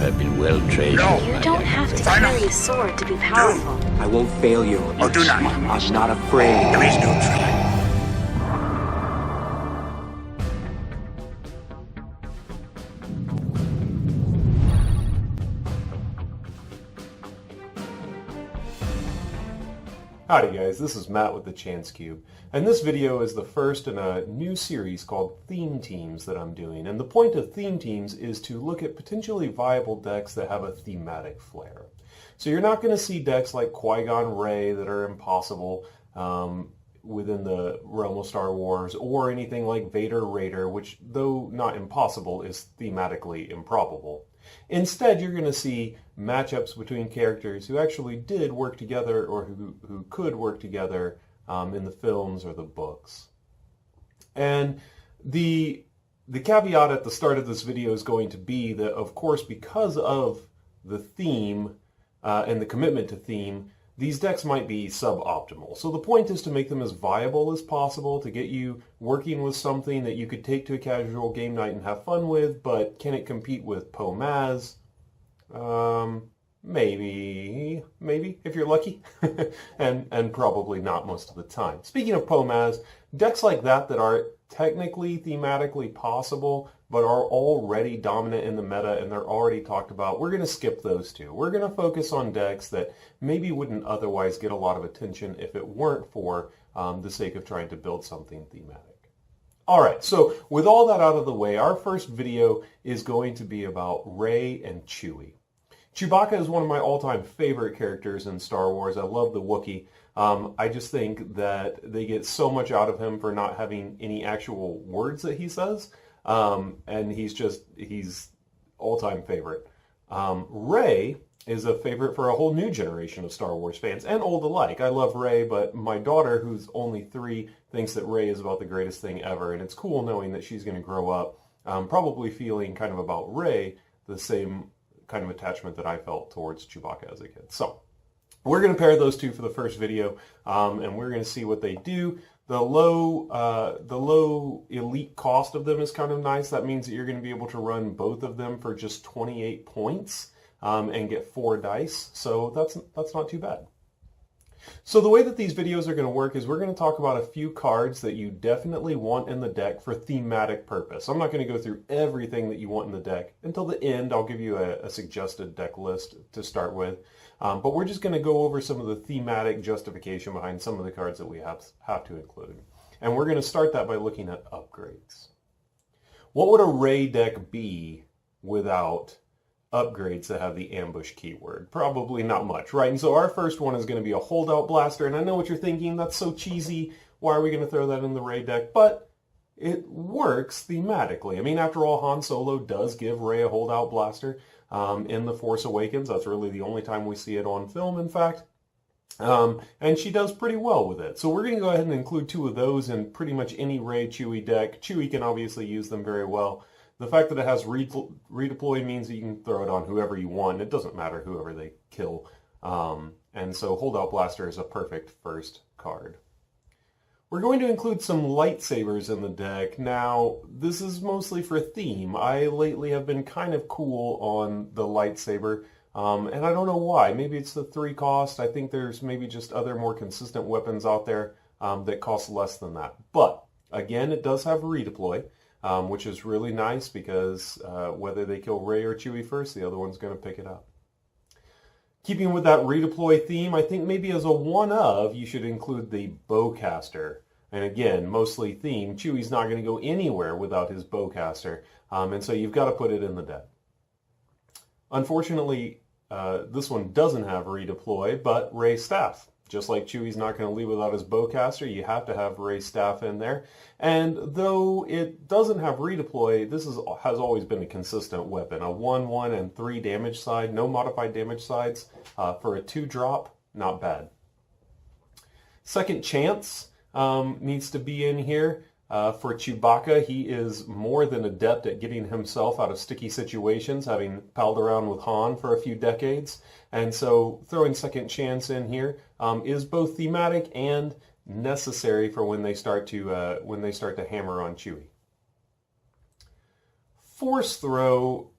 have been well trained. No. You don't have to carry a sword to be powerful. I won't fail you. Or do not. I'm not afraid. There is no try. Howdy guys, this is Matt with the Chance Cube, and this video is the first in a new series called Theme Teams that I'm doing. And the point of Theme Teams is to look at potentially viable decks that have a thematic flair. So you're not going to see decks like Qui-Gon and Rey that are impossible within the realm of Star Wars, or anything like Vader Raider, which, though not impossible, is thematically improbable. Instead, you're going to see matchups between characters who actually did work together, or who could work together in the films or the books. And the caveat at the start of this video is going to be that, of course, because of the theme and the commitment to theme, these decks might be suboptimal. So the point is to make them as viable as possible, to get you working with something that you could take to a casual game night and have fun with, but can it compete with Pomaz? Maybe, if you're lucky, and probably not most of the time. Speaking of Pomaz, decks like that are technically thematically possible, but are already dominant in the meta and they're already talked about, we're going to skip those two. We're going to focus on decks that maybe wouldn't otherwise get a lot of attention if it weren't for the sake of trying to build something thematic. Alright, so with all that out of the way, our first video is going to be about Rey and Chewie. Chewbacca is one of my all-time favorite characters in Star Wars. I love the Wookiee. I just think that they get so much out of him for not having any actual words that he says. And he's all-time favorite. Rey is a favorite for a whole new generation of Star Wars fans, and old alike. I love Rey, but my daughter, who's only 3, thinks that Rey is about the greatest thing ever, and it's cool knowing that she's going to grow up probably feeling kind of about Rey the same kind of attachment that I felt towards Chewbacca as a kid. So we're going to pair those two for the first video, and we're going to see what they do. The low elite cost of them is kind of nice. That means that you're going to be able to run both of them for just 28 points and get 4 dice. So that's not too bad. So the way that these videos are going to work is we're going to talk about a few cards that you definitely want in the deck for thematic purpose. I'm not going to go through everything that you want in the deck. Until the end, I'll give you a suggested deck list to start with. But we're just going to go over some of the thematic justification behind some of the cards that we have to include. And we're going to start that by looking at upgrades. What would a Rey deck be without upgrades that have the ambush keyword? Probably not much, right? And so our first one is going to be a holdout blaster. And I know what you're thinking, that's so cheesy. Why are we going to throw that in the Rey deck? But it works thematically. I mean, after all, Han Solo does give Rey a holdout blaster. In The Force Awakens. That's really the only time we see it on film, in fact. And she does pretty well with it. So we're going to go ahead and include 2 of those in pretty much any Rey Chewie deck. Chewie can obviously use them very well. The fact that it has redeploy means that you can throw it on whoever you want. It doesn't matter whoever they kill. And so Holdout Blaster is a perfect first card. We're going to include some lightsabers in the deck. Now, this is mostly for theme. I lately have been kind of cool on the lightsaber, and I don't know why. Maybe it's the 3 cost. I think there's maybe just other more consistent weapons out there that cost less than that. But, again, it does have redeploy, which is really nice because whether they kill Rey or Chewie first, the other one's going to pick it up. Keeping with that redeploy theme, I think maybe as a one-of, you should include the bowcaster. And again, mostly theme. Chewie's not going to go anywhere without his bowcaster, and so you've got to put it in the deck. Unfortunately, this one doesn't have redeploy, but Rey's staff. Just like Chewie's not going to leave without his bowcaster, you have to have Rey's staff in there. And though it doesn't have redeploy, this has always been a consistent weapon. A 1/1 and 3 damage side, no modified damage sides. For a 2-drop, not bad. Second Chance needs to be in here. For Chewbacca, he is more than adept at getting himself out of sticky situations, having palled around with Han for a few decades. And so throwing Second Chance in here is both thematic and necessary for when they start to hammer on Chewie. Force Throw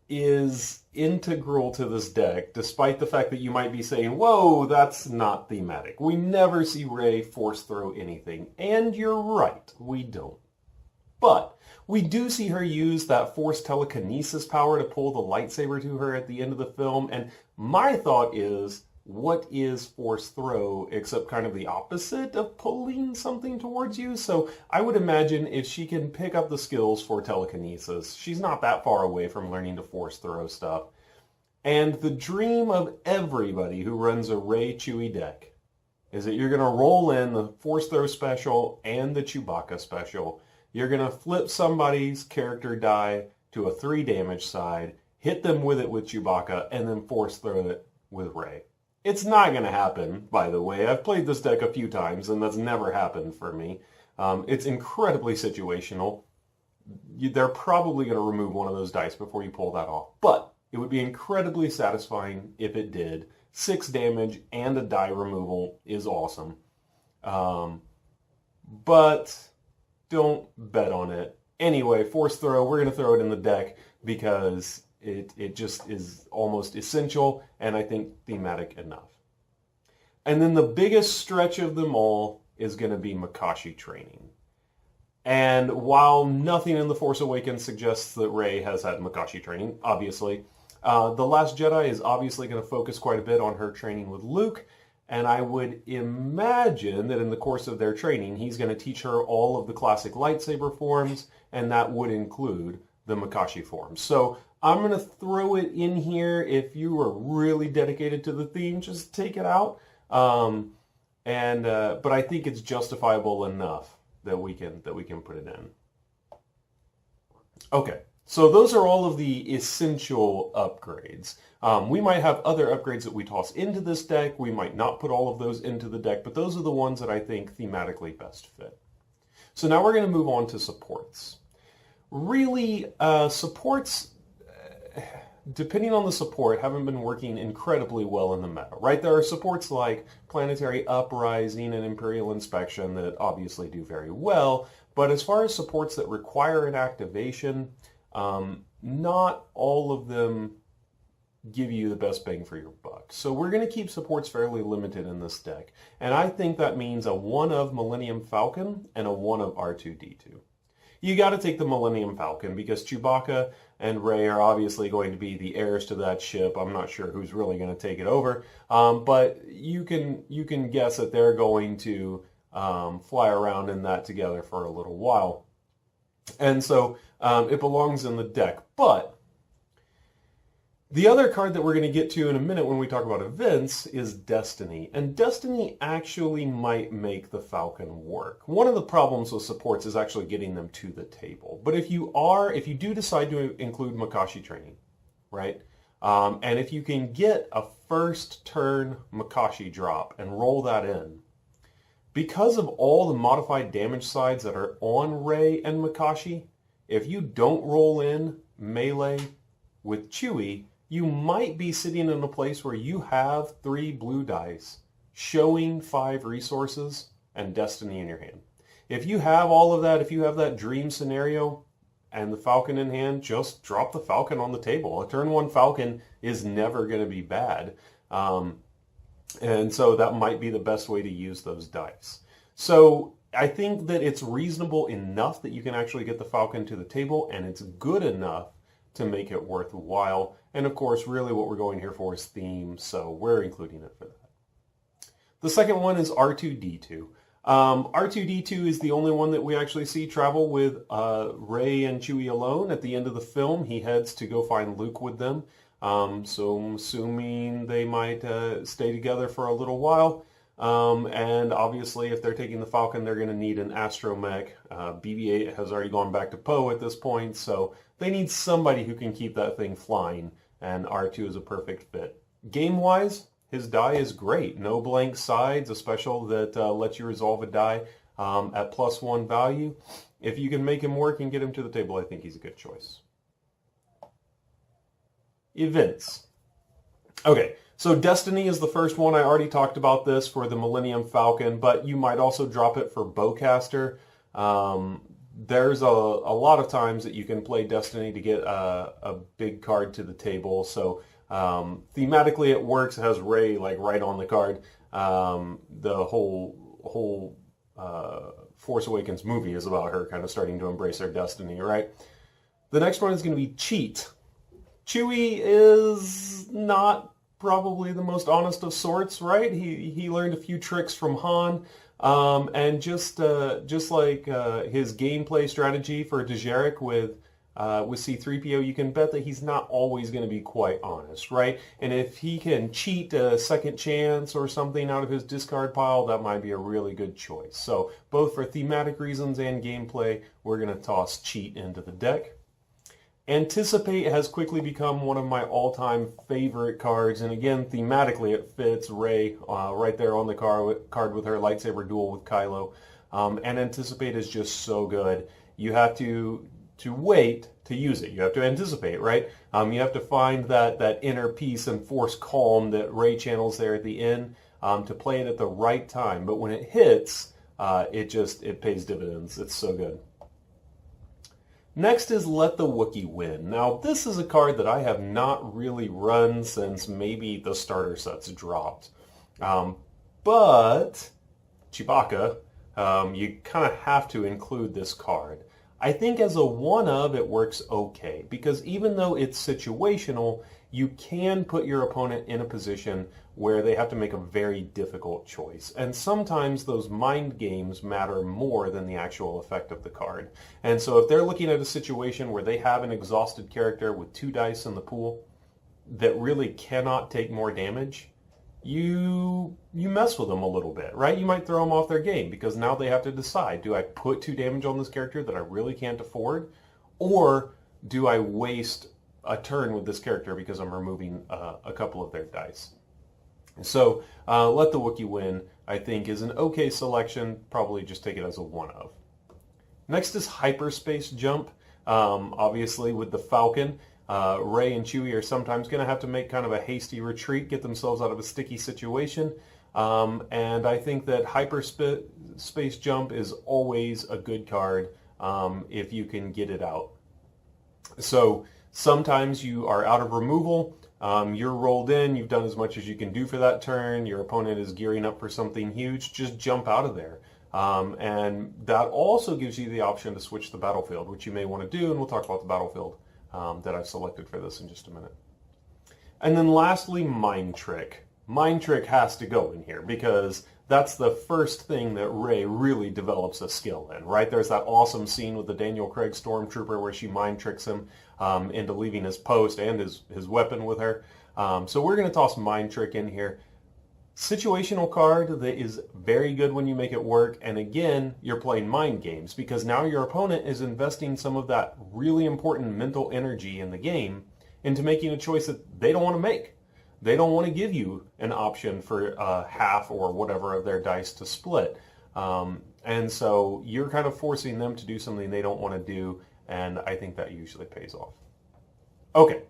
is integral to this deck, despite the fact that you might be saying, whoa, that's not thematic. We never see Rey force throw anything. And you're right, we don't. But we do see her use that force telekinesis power to pull the lightsaber to her at the end of the film. And my thought is, what is force throw except kind of the opposite of pulling something towards you? So I would imagine if she can pick up the skills for telekinesis, she's not that far away from learning to force throw stuff. And the dream of everybody who runs a Rey Chewie deck is that you're going to roll in the force throw special and the Chewbacca special. You're going to flip somebody's character die to a 3 damage side, hit them with it with Chewbacca, and then force throw it with Rey. It's not going to happen, by the way. I've played this deck a few times, and that's never happened for me. It's incredibly situational. They're probably going to remove one of those dice before you pull that off. But it would be incredibly satisfying if it did. 6 damage and a die removal is awesome. But don't bet on it. Anyway, force throw, we're going to throw it in the deck because it just is almost essential, and I think thematic enough. And then the biggest stretch of them all is going to be Makashi training. And while nothing in The Force Awakens suggests that Rey has had Makashi training, obviously, The Last Jedi is obviously going to focus quite a bit on her training with Luke, and I would imagine that in the course of their training, he's going to teach her all of the classic lightsaber forms, and that would include the Makashi forms. So I'm going to throw it in here. If you are really dedicated to the theme, just take it out. But I think it's justifiable enough that we can put it in. Okay, so those are all of the essential upgrades. We might have other upgrades that we toss into this deck. We might not put all of those into the deck, but those are the ones that I think thematically best fit. So now we're going to move on to supports. Really, supports, depending on the support, haven't been working incredibly well in the meta, right? There are supports like Planetary Uprising and Imperial Inspection that obviously do very well, but as far as supports that require an activation, not all of them give you the best bang for your buck. So we're going to keep supports fairly limited in this deck, and I think that means a 1 of Millennium Falcon and a 1 of R2-D2. You got to take the Millennium Falcon because Chewbacca and Rey are obviously going to be the heirs to that ship. I'm not sure who's really going to take it over, but you can guess that they're going to fly around in that together for a little while, and so it belongs in the deck. But the other card that we're going to get to in a minute when we talk about events is Destiny. And Destiny actually might make the Falcon work. One of the problems with supports is actually getting them to the table. But if you do decide to include Makashi training, right? And if you can get a first turn Makashi drop and roll that in, because of all the modified damage sides that are on Rey and Makashi, if you don't roll in melee with Chewie, you might be sitting in a place where you have 3 blue dice showing 5 resources and Destiny in your hand. If you have all of that, if you have that dream scenario and the Falcon in hand, just drop the Falcon on the table. A turn 1 Falcon is never going to be bad. And so that might be the best way to use those dice. So I think that it's reasonable enough that you can actually get the Falcon to the table, and it's good enough to make it worthwhile. And of course, really what we're going here for is theme, so we're including it for that. The second one is R2-D2. R2-D2 is the only one that we actually see travel with Rey and Chewie alone. At the end of the film, he heads to go find Luke with them. So I'm assuming they might stay together for a little while. And obviously, if they're taking the Falcon, they're going to need an astromech. BB-8 has already gone back to Poe at this point, so they need somebody who can keep that thing flying, and R2 is a perfect fit. Game-wise, his die is great. No blank sides, a special that lets you resolve a die at +1 value. If you can make him work and get him to the table, I think he's a good choice. Events. Okay, so Destiny is the first one. I already talked about this for the Millennium Falcon, but you might also drop it for Bowcaster. there's a lot of times that you can play Destiny to get a big card to the table. So thematically it works. It has Rey like right on the card. The whole Force Awakens movie is about her kind of starting to embrace her destiny, right? The next one is going to be Cheat. Chewie is not probably the most honest of sorts, right? He learned a few tricks from Han, and just like his gameplay strategy for Dejarik with C-3PO, you can bet that he's not always going to be quite honest, right? And if he can cheat a second chance or something out of his discard pile, that might be a really good choice. So both for thematic reasons and gameplay, we're going to toss Cheat into the deck. Anticipate has quickly become one of my all-time favorite cards, and again, thematically it fits Rey right there on the card with her lightsaber duel with Kylo. And Anticipate is just so good. You have to wait to use it. You have to anticipate, right? You have to find that inner peace and force calm that Rey channels there at the end to play it at the right time. But when it hits, it pays dividends. It's so good. Next is Let the Wookiee Win. Now, this is a card that I have not really run since maybe the starter sets dropped. But Chewbacca, you kind of have to include this card. I think as a one-of, it works okay, because even though it's situational, you can put your opponent in a position where they have to make a very difficult choice. And sometimes those mind games matter more than the actual effect of the card. And so if they're looking at a situation where they have an exhausted character with 2 dice in the pool that really cannot take more damage, you mess with them a little bit, right? You might throw them off their game because now they have to decide, do I put 2 damage on this character that I really can't afford? Or do I waste a turn with this character because I'm removing a couple of their dice? So Let the Wookiee Win, I think, is an okay selection. Probably just take it as a one-of. Next is Hyperspace Jump. Obviously, with the Falcon, Rey and Chewie are sometimes going to have to make kind of a hasty retreat, get themselves out of a sticky situation. And I think that Hyperspace Jump is always a good card if you can get it out. So sometimes you are out of removal. You're rolled in, you've done as much as you can do for that turn, your opponent is gearing up for something huge, just jump out of there. And that also gives you the option to switch the battlefield, which you may want to do, and we'll talk about the battlefield that I've selected for this in just a minute. And then lastly, Mind Trick. Mind Trick has to go in here because that's the first thing that Rey really develops a skill in, right? There's that awesome scene with the Daniel Craig Stormtrooper where she mind tricks him into leaving his post and his weapon with her. So we're going to toss Mind Trick in here. Situational card that is very good when you make it work, and again, you're playing mind games because now your opponent is investing some of that really important mental energy in the game into making a choice that they don't want to make. They don't want to give you an option for half or whatever of their dice to split. And so you're kind of forcing them to do something they don't want to do, and I think that usually pays off. Okay,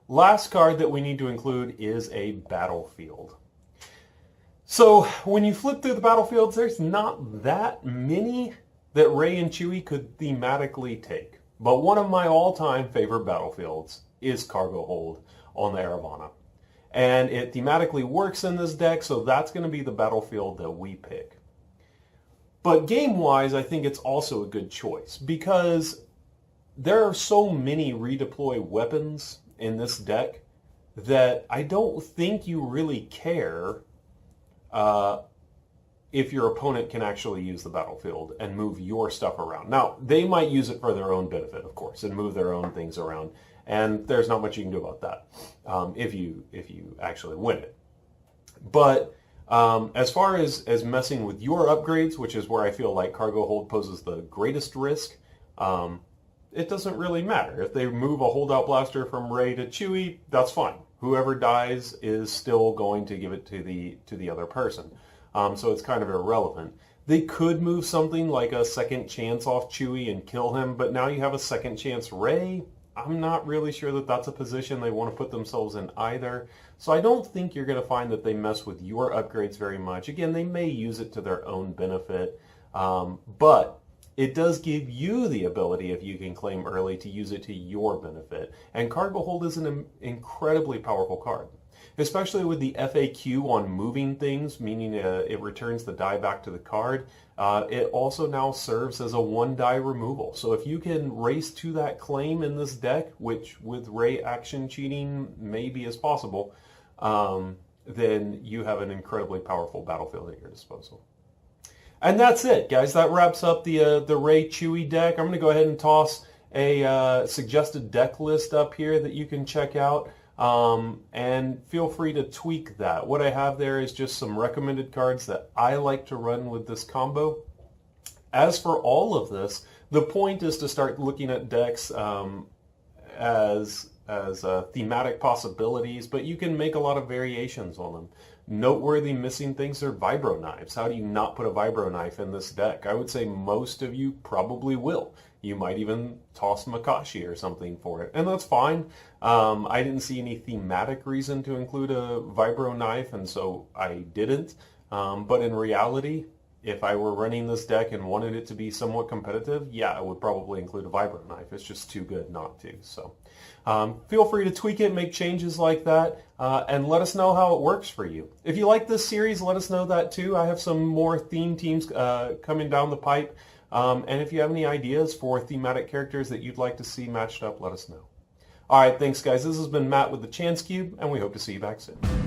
last card that we need to include is a battlefield. So when you flip through the battlefields, there's not that many that Rey and Chewie could thematically take. But one of my all-time favorite battlefields is Cargo Hold on the Eravana. And it thematically works in this deck, so that's going to be the battlefield that we pick. But game-wise, I think it's also a good choice because there are so many redeploy weapons in this deck that I don't think you really care if your opponent can actually use the battlefield and move your stuff around. Now, they might use it for their own benefit, of course, and move their own things around. And there's not much you can do about that if you actually win it. But as far as messing with your upgrades, which is where I feel like Cargo Hold poses the greatest risk, it doesn't really matter. If they move a holdout blaster from Rey to Chewie, that's fine. Whoever dies is still going to give it to the other person. So it's kind of irrelevant. They could move something like a second chance off Chewie and kill him, but now you have a second chance Rey. I'm not really sure that that's a position they want to put themselves in either. So I don't think you're going to find that they mess with your upgrades very much. Again, they may use it to their own benefit. But it does give you the ability, if you can claim early, to use it to your benefit. And Cargo Hold is an incredibly powerful card, especially with the FAQ on moving things, meaning it returns the die back to the card. It also now serves as a 1-die removal. So if you can race to that claim in this deck, which with Rey action cheating maybe is possible, then you have an incredibly powerful battlefield at your disposal. And that's it, guys. That wraps up the Rey Chewie deck. I'm going to go ahead and toss a suggested deck list up here that you can check out. And feel free to tweak that. What I have there is just some recommended cards that I like to run with this combo. As for all of this, the point is to start looking at decks as thematic possibilities, but you can make a lot of variations on them. Noteworthy missing things are vibro knives. How do you not put a vibro knife in this deck? I would say most of you probably will. You might even toss Makashi or something for it, and that's fine. I didn't see any thematic reason to include a vibro knife, and so I didn't. But in reality, if I were running this deck and wanted it to be somewhat competitive, yeah, I would probably include a vibro knife. It's just too good not to. So feel free to tweak it, make changes like that, and let us know how it works for you. If you like this series, let us know that too. I have some more theme teams coming down the pipe. And if you have any ideas for thematic characters that you'd like to see matched up, let us know. All right, thanks, guys. This has been Matt with the Chance Cube, and we hope to see you back soon.